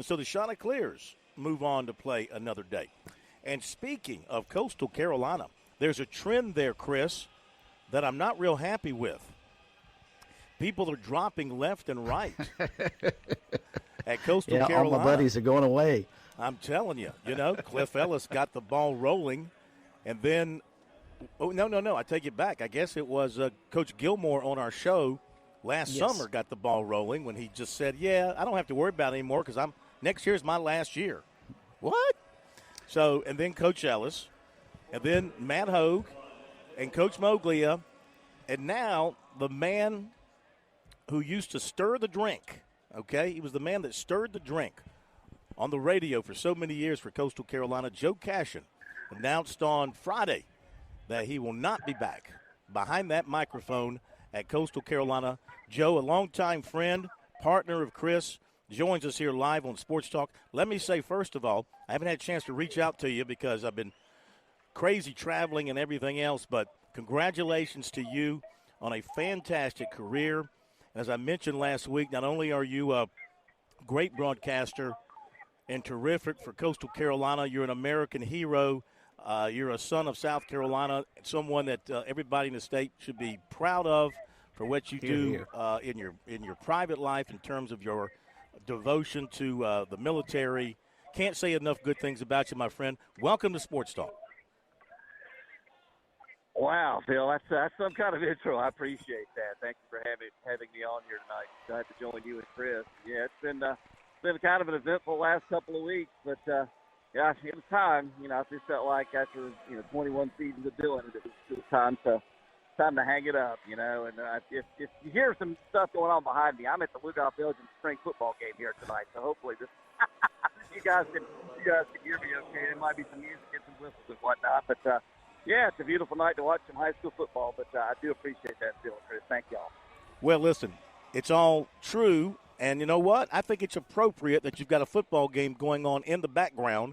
And so the Chanticleers move on to play another day. And speaking of Coastal Carolina, there's a trend there, Chris, that I'm not real happy with. People are dropping left and right at Coastal Carolina. All my buddies are going away. I'm telling you, Cliff Ellis got the ball rolling, and then, no, I take it back. I guess it was Coach Gilmore on our show last summer got the ball rolling when he just said, I don't have to worry about it anymore because next year's my last year. What? So, and then Coach Ellis, and then Matt Hogue, and Coach Moglia, and now the man who used to stir the drink, okay? He was the man that stirred the drink on the radio for so many years for Coastal Carolina. Joe Cashion announced on Friday that he will not be back behind that microphone at Coastal Carolina. Joe, a longtime friend, partner of Chris, joins us here live on Sports Talk. Let me say, first of all, I haven't had a chance to reach out to you because I've been crazy traveling and everything else, but congratulations to you on a fantastic career. As I mentioned last week, not only are you a great broadcaster and terrific for Coastal Carolina, you're an American hero. You're a son of South Carolina, someone that everybody in the state should be proud of for what you do in your private life in terms of your devotion to the military. Can't say enough good things about you, my friend. Welcome to Sports Talk. Wow, Phil, that's some kind of intro. I appreciate that. Thank you for having me on here tonight. Glad to join you and Chris. Yeah, it's been kind of an eventful last couple of weeks, but yeah, it was time. I just felt like after 21 seasons of doing it, it was time to hang it up. And if you hear some stuff going on behind me, I'm at the Lugol Belgian spring football game here tonight. So hopefully you guys can hear me okay. There might be some music and some whistles and whatnot, but yeah, it's a beautiful night to watch some high school football. But I do appreciate that, Phil, Chris. Thank y'all. Well, listen, it's all true. And you know what? I think it's appropriate that you've got a football game going on in the background.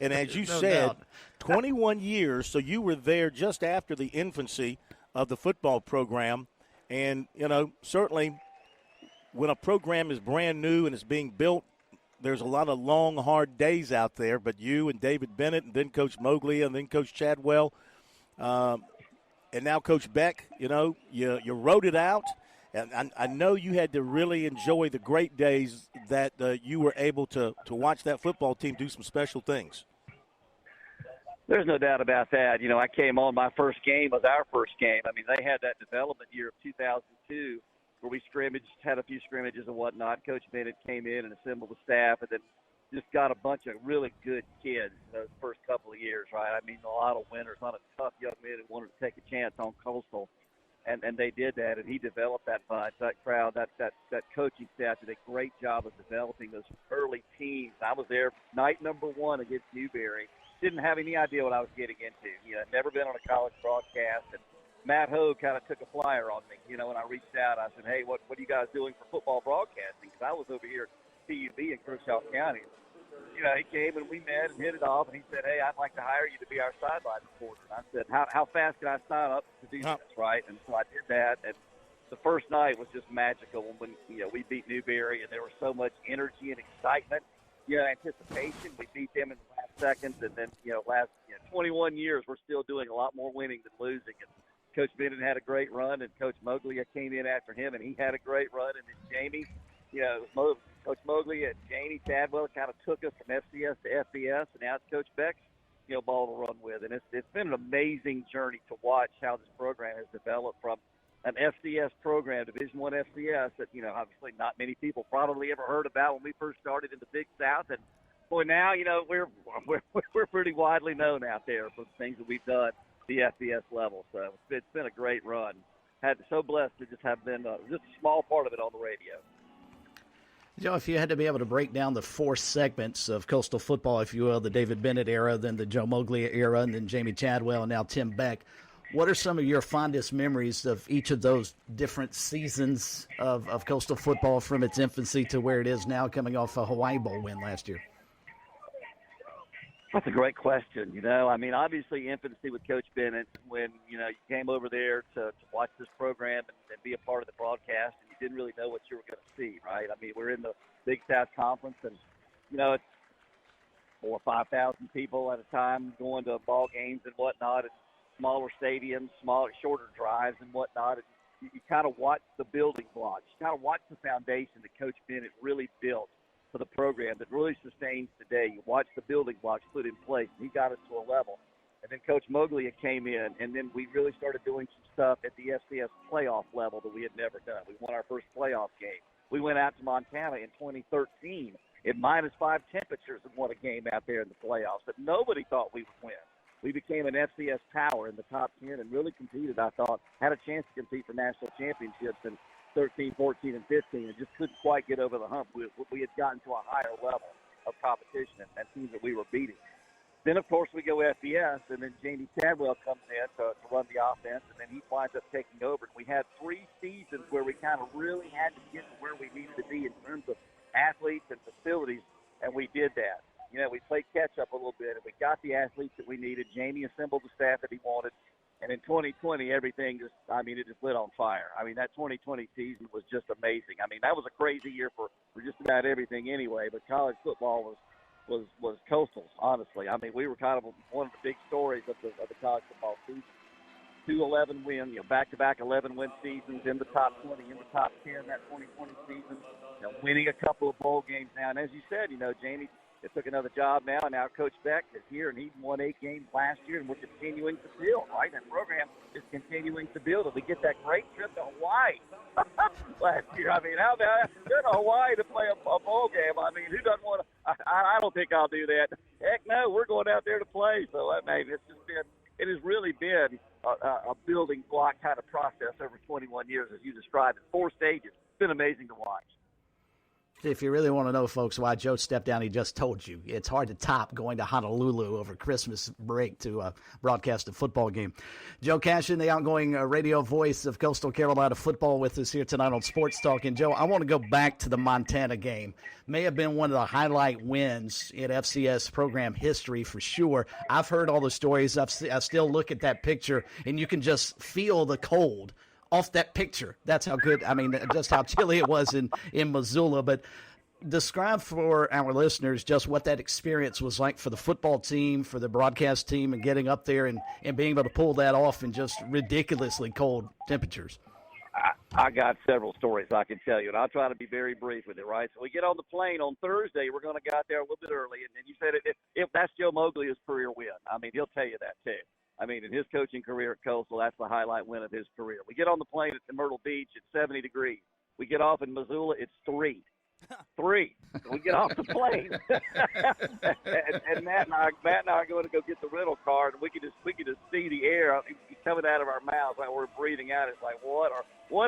And as you said, 21 years, so you were there just after the infancy of the football program. And, certainly when a program is brand new and it's being built, there's a lot of long, hard days out there. But you and David Bennett and then Coach Moglia and then Coach Chadwell and now Coach Beck, you wrote it out. And I know you had to really enjoy the great days that you were able to watch that football team do some special things. There's no doubt about that. I came on, my first game was our first game. I mean, they had that development year of 2002 where we had a few scrimmages and whatnot. Coach Bennett came in and assembled the staff and then just got a bunch of really good kids those first couple of years, right? I mean, a lot of winners, a lot of tough young men who wanted to take a chance on Coastal. And they did that, and he developed that bunch, that crowd, that coaching staff did a great job of developing those early teams. I was there night number one against Newberry. Didn't have any idea what I was getting into. Never been on a college broadcast. And Matt Hogue kind of took a flyer on me. When I reached out, I said, hey, what are you guys doing for football broadcasting? Because I was over here at PUB in Kershaw County. He came and we met and hit it off, and he said, hey, I'd like to hire you to be our sideline reporter. And I said, how fast can I sign up to do this, right? And so I did that, and the first night was just magical when we beat Newberry, and there was so much energy and excitement, anticipation. We beat them in the last seconds, and then, last 21 years, we're still doing a lot more winning than losing. And Coach Bennett had a great run, and Coach Moglia came in after him, and he had a great run. And then Jamie, Coach Moglia and Jamie Chadwell kind of took us from FCS to FBS, and now it's Coach Beck's, ball to run with. And it's been an amazing journey to watch how this program has developed from an FCS program, Division I FCS, that, obviously not many people probably ever heard about when we first started in the Big South. And, boy, now, we're pretty widely known out there for the things that we've done at the FBS level. So it's been a great run. So blessed to just have been just a small part of it on the radio. Joe, if you had to be able to break down the four segments of Coastal football, if you will, the David Bennett era, then the Joe Moglia era, and then Jamie Chadwell, and now Tim Beck, what are some of your fondest memories of each of those different seasons of Coastal football from its infancy to where it is now, coming off a Hawaii Bowl win last year? That's a great question. I mean, obviously infancy with Coach Bennett when, you came over there to watch this program and be a part of the broadcast, and you didn't really know what you were going to see, right? I mean, we're in the Big South Conference, and, it's 4,000 or 5,000 people at a time going to ball games and whatnot at smaller stadiums, shorter drives and whatnot. And you kind of watch the building blocks. You kind of watch the foundation that Coach Bennett really built for the program that really sustains today. You watch the building blocks put in place, and he got us to a level. And then Coach Moglia came in, and then we really started doing some stuff at the FCS playoff level that we had never done. We won our first playoff game. We went out to Montana in 2013 in -5 temperatures and won a game out there in the playoffs that nobody thought we would win. We became an FCS power in the top 10 and really competed, I thought, had a chance to compete for national championships in 13, 14, and 15, and just couldn't quite get over the hump. We had gotten to a higher level of competition and teams that we were beating. Then, of course, we go FBS, and then Jamie Chadwell comes in to run the offense, and then he winds up taking over. And we had 3 seasons where we kind of really had to get to where we needed to be in terms of athletes and facilities, and we did that. We played catch-up a little bit, and we got the athletes that we needed. Jamie assembled the staff that he wanted. And in 2020, everything it just lit on fire. That 2020 season was just amazing. That was a crazy year for just about everything anyway, but college football was Coastal's, honestly. We were kind of one of the big stories of the college football season. 2 11-win, back-to-back 11-win seasons in the top 20, in the top 10 that 2020 season, winning a couple of bowl games now. And as you said, Jamie took another job now, and now Coach Beck is here, and he won 8 games last year, and we're continuing to build, right? That program is continuing to build. And we get that great trip to Hawaii last year. How about go to Hawaii to play a bowl game? Who doesn't want to? I don't think I'll do that. Heck no, we're going out there to play. So, it has really been a building block kind of process over 21 years, as you described, in 4 stages. It's been amazing to watch. If you really want to know, folks, why Joe stepped down, he just told you. It's hard to top going to Honolulu over Christmas break to broadcast a football game. Joe Cashion, the outgoing radio voice of Coastal Carolina football, with us here tonight on Sports Talk. And, Joe, I want to go back to the Montana game. May have been one of the highlight wins in FCS program history for sure. I've heard all the stories. I still look at that picture, and you can just feel the cold off that picture. That's how good, just how chilly it was in Missoula. But describe for our listeners just what that experience was like for the football team, for the broadcast team, and getting up there and being able to pull that off in just ridiculously cold temperatures. I got several stories I can tell you, and I'll try to be very brief with it, right? So we get on the plane on Thursday. We're going to get out there a little bit early, and you said if that's Joe Moglia's career win. He'll tell you that too. In his coaching career at Coastal, that's the highlight win of his career. We get on the plane at Myrtle Beach, it's 70 degrees. We get off in Missoula, it's 3. 3. We get off the plane, and Matt and I are going to go get the rental car, and we can just see the air coming out of our mouths like we're breathing out. It's like, what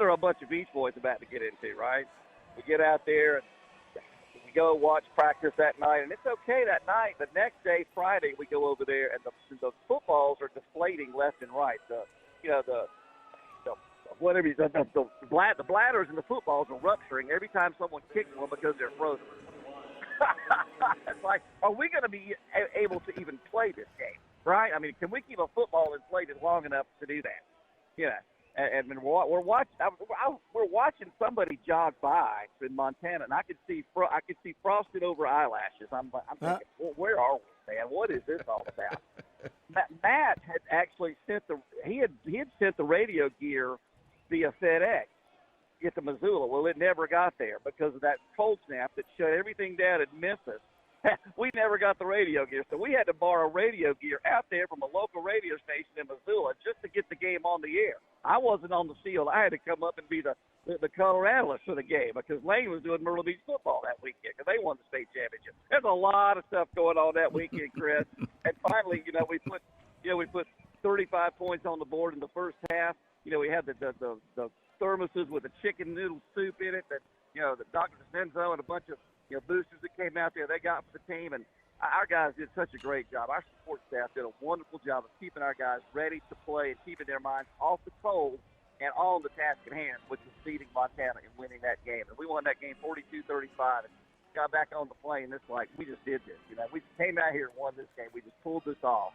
are a bunch of Beach Boys about to get into, right? We get out there, and we go watch practice that night, and it's okay that night. The next day, Friday, we go over there, and the footballs are deflating left and right. The bladders in the footballs are rupturing every time someone kicks one because they're frozen. It's like, are we going to be able to even play this game, right? Can we keep a football inflated long enough to do that? And we're watching somebody jog by in Montana, and I could see frosted over eyelashes. I'm thinking, where are we, man? What is this all about? Matt had actually sent he had sent the radio gear via FedEx get to Missoula. Well, it never got there because of that cold snap that shut everything down in Memphis. We never got the radio gear, so we had to borrow radio gear out there from a local radio station in Missoula just to get the game on the air. I wasn't on the field. I had to come up and be the color analyst for the game because Lane was doing Myrtle Beach football that weekend because they won the state championship. There's a lot of stuff going on that weekend, Chris. And finally, we put 35 points on the board in the first half. We had the thermoses with the chicken noodle soup in it that the Dr. Senzo and a bunch of boosters that came out there, they got for the team, and our guys did such a great job. Our support staff did a wonderful job of keeping our guys ready to play and keeping their minds off the cold and on the task at hand, which was beating Montana and winning that game. And we won that game 42-35 and got back on the plane. It's like, we just did this. We came out here and won this game. We just pulled this off.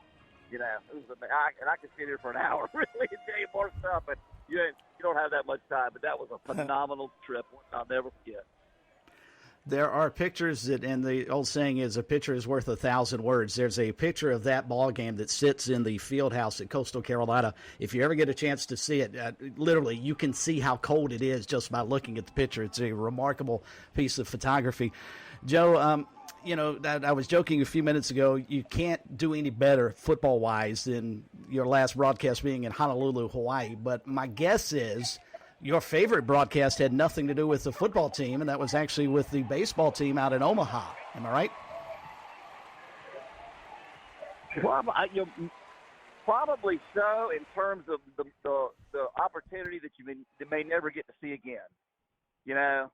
It was and I could sit here for an hour really and tell you more stuff, but you don't have that much time. But that was a phenomenal trip. I'll never forget. There are pictures and the old saying is a picture is worth 1,000 words. There's a picture of that ball game that sits in the field house at Coastal Carolina. If you ever get a chance to see it, literally you can see how cold it is just by looking at the picture. It's a remarkable piece of photography. Joe, I was joking a few minutes ago, you can't do any better football-wise than your last broadcast being in Honolulu, Hawaii. But my guess is your favorite broadcast had nothing to do with the football team, and that was actually with the baseball team out in Omaha. Am I right? Probably so, in terms of the opportunity that you may never get to see again. It's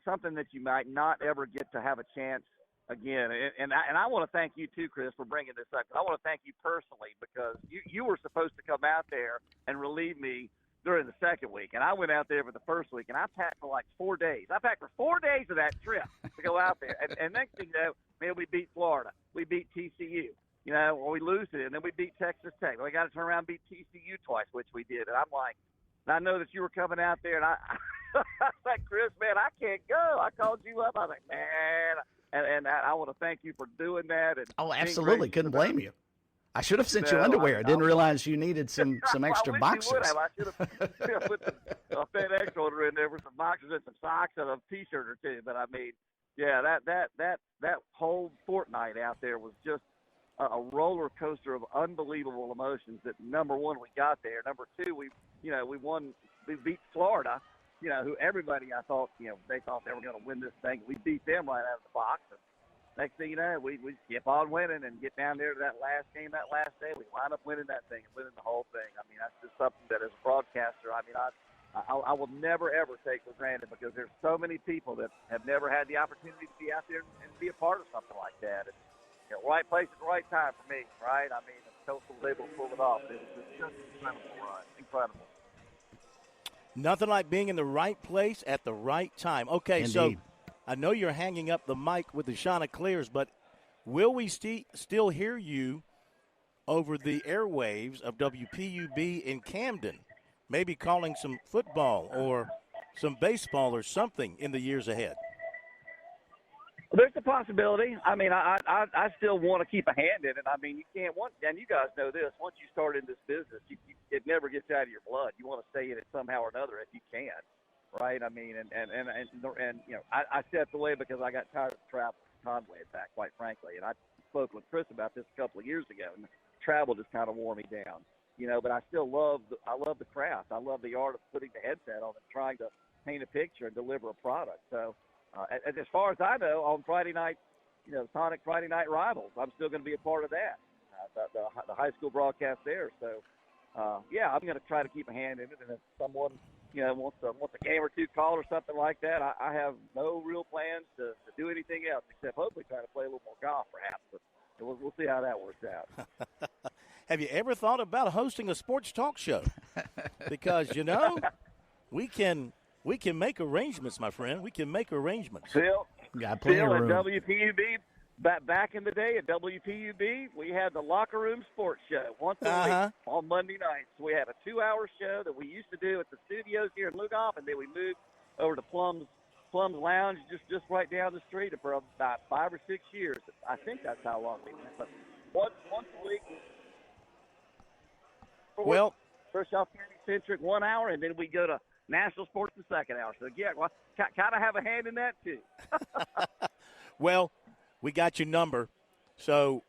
something that you might not ever get to have a chance again. And I want to thank you too, Chris, for bringing this up. I want to thank you personally because you were supposed to come out there and relieve me during the second week, and I went out there for the first week, and I packed for like 4 days. I packed for 4 days of that trip to go out there, and next thing you know, man, we beat Florida, we beat TCU, or we lose it, and then we beat Texas Tech. We got to turn around and beat TCU twice, which we did, and I'm like, and I know that you were coming out there, and I was like, Chris, man, I can't go. I called you up. I was like, man, and I want to thank you for doing that. And absolutely, couldn't blame you. I should have sent you underwear. I didn't realize you needed some extra boxers. I should have put a FedEx order in there with some boxers and some socks and a T-shirt or two. But that whole fortnight out there was just a roller coaster of unbelievable emotions. That number one, we got there. Number two, we won. We beat Florida. Who everybody I thought they thought they were going to win this thing. We beat them right out of the box. And next thing you know, we keep on winning and get down there to that last game, that last day. We wind up winning that thing and winning the whole thing. That's just something that as a broadcaster, I will never, ever take for granted because there's so many people that have never had the opportunity to be out there and be a part of something like that. And, right place at the right time for me, right? Coastal was able to pull it off. It was just incredible run. Incredible. Nothing like being in the right place at the right time. Okay, Indeed. So I know you're hanging up the mic with the Chanticleers, but will we still hear you over the airwaves of WPUB in Camden, maybe calling some football or some baseball or something in the years ahead? There's a possibility. I still want to keep a hand in it. You can't and you guys know this. Once you start in this business, it never gets out of your blood. You want to stay in it somehow or another if you can, right? I stepped away because I got tired of travel Conway back, quite frankly. And I spoke with Chris about this a couple of years ago, and travel just kind of wore me down, But I still love the craft. I love the art of putting the headset on and trying to paint a picture and deliver a product. So. As far as I know, on Friday night, Sonic Friday Night Rivals, I'm still going to be a part of that, the high school broadcast there. So, I'm going to try to keep a hand in it. And if someone, wants a game or two called or something like that, I have no real plans to do anything else except hopefully try to play a little more golf, perhaps. But we'll see how that works out. Have you ever thought about hosting a sports talk show? Because we can make arrangements, my friend. We can make arrangements. Phil, got plenty of room. At WPUB, back in the day at WPUB, we had the Locker Room Sports Show once a week on Monday nights. We had a 2-hour show that we used to do at the studios here in Lugoff, and then we moved over to Plum's Lounge just right down the street for about 5 or 6 years. I think that's how long we went. But once a week. Well, First off, centric 1 hour, and then we go to National Sports the second hour. So, kind of have a hand in that, too. Well, we got your number. So,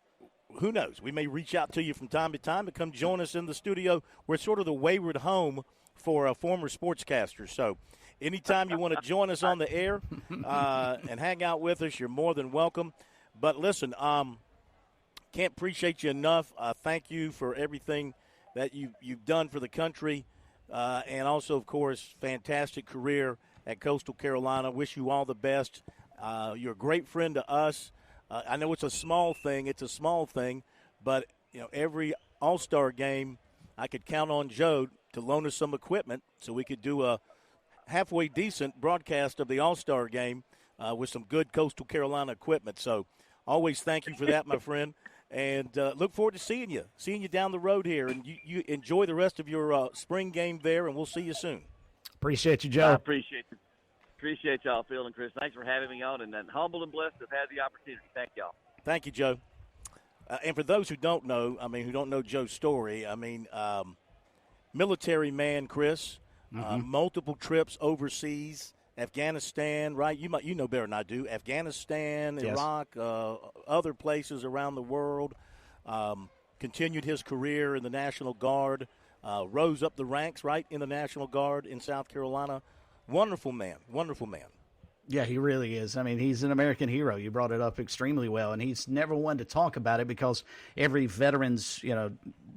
who knows? We may reach out to you from time to time to come join us in the studio. We're sort of the wayward home for former sportscasters. So, anytime you want to join us on the air and hang out with us, you're more than welcome. But, listen, can't appreciate you enough. Thank you for everything that you've done for the country. And also, of course, fantastic career at Coastal Carolina. Wish you all the best. You're a great friend to us. I know it's a small thing, but every All-Star game, I could count on Joe to loan us some equipment so we could do a halfway decent broadcast of the All-Star game with some good Coastal Carolina equipment. So always thank you for that, my friend. And look forward to seeing you down the road here. And you enjoy the rest of your spring game there, and we'll see you soon. Appreciate you, Joe. I appreciate Appreciate y'all, Phil and Chris. Thanks for having me on, and then humbled and blessed to have had the opportunity. Thank y'all. Thank you, Joe. And for those who don't know, who don't know Joe's story, military man, Chris, multiple trips overseas, Afghanistan, right? You know better than I do. Afghanistan, yes. Iraq, other places around the world. Continued his career in the National Guard, rose up the ranks, right, in the National Guard in South Carolina. Wonderful man, wonderful man. Yeah, he really is. He's an American hero. You brought it up extremely well, and he's never one to talk about it because every Veterans,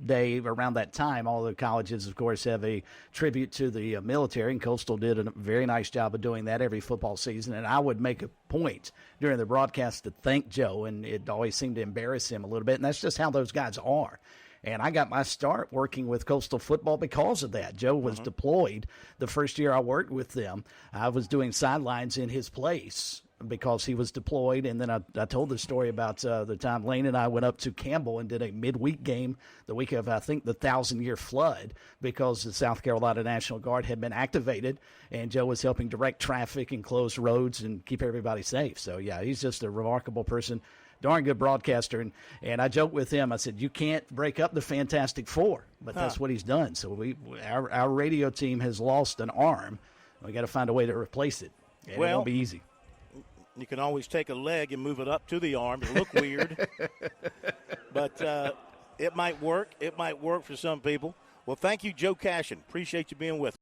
Day around that time, all the colleges, of course, have a tribute to the military, and Coastal did a very nice job of doing that every football season. And I would make a point during the broadcast to thank Joe, and it always seemed to embarrass him a little bit, and that's just how those guys are. And I got my start working with Coastal football because of that. Joe was deployed the first year I worked with them. I was doing sidelines in his place because he was deployed. And then I told the story about the time Lane and I went up to Campbell and did a midweek game the week of, I think, the 1,000-year flood, because the South Carolina National Guard had been activated, and Joe was helping direct traffic and close roads and keep everybody safe. So, yeah, he's just a remarkable person. Darn good broadcaster, and I joked with him. I said, you can't break up the Fantastic Four, but that's what he's done. So our radio team has lost an arm. We got to find a way to replace it, and it won't be easy. You can always take a leg and move it up to the arm. It'll look weird, but it might work. It might work for some people. Well, thank you, Joe Cashion. Appreciate you being with us.